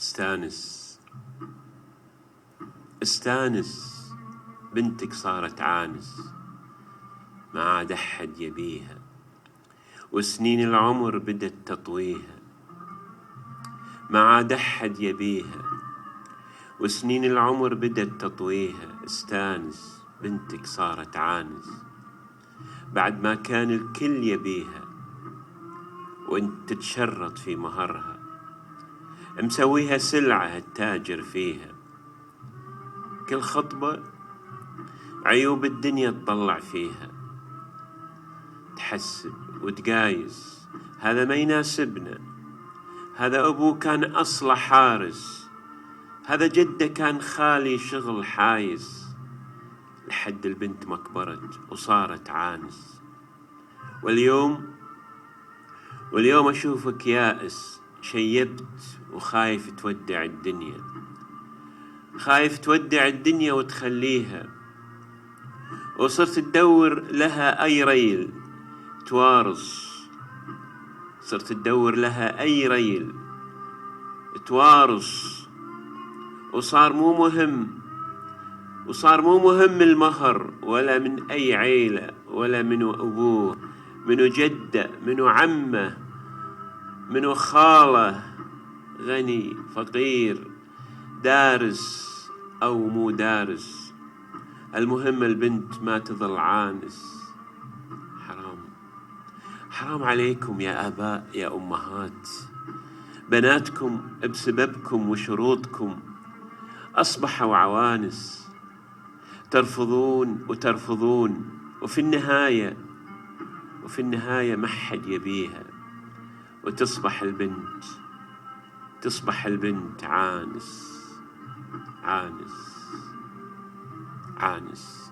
استانس استانس، بنتك صارت عانس، ما عاد أحد يبيها، وسنين العمر بدت تطويها، ما عاد أحد يبيها، وسنين العمر بدت تطويها. استانس، بنتك صارت عانس، بعد ما كان الكل يبيها، وانت تتشرط في مهرها، مسويها سلعة التاجر فيها. كل خطبة عيوب الدنيا تطلع فيها، تحسب وتقايس، هذا ما يناسبنا، هذا أبوه كان أصله حارس، هذا جده كان خالي شغل حايس. لحد البنت ما كبرت وصارت عانس. واليوم أشوفك يائس، شيبت وخايف تودع الدنيا، خايف تودع الدنيا وتخليها، وصرت تدور لها أي ريل توارص، صرت تدور لها أي ريل توارص. وصار مو مهم المهر، ولا من أي عيلة، ولا منو أبوه، منو جده، منو عمه، منو خاله، غني فقير، دارس أو مو دارس. المهم البنت ما تظل عانس. حرام عليكم يا آباء يا أمهات، بناتكم بسببكم وشروطكم أصبحوا عوانس. ترفضون وترفضون، وفي النهاية ما حد يبيها، وتصبح البنت عانس عانس عانس.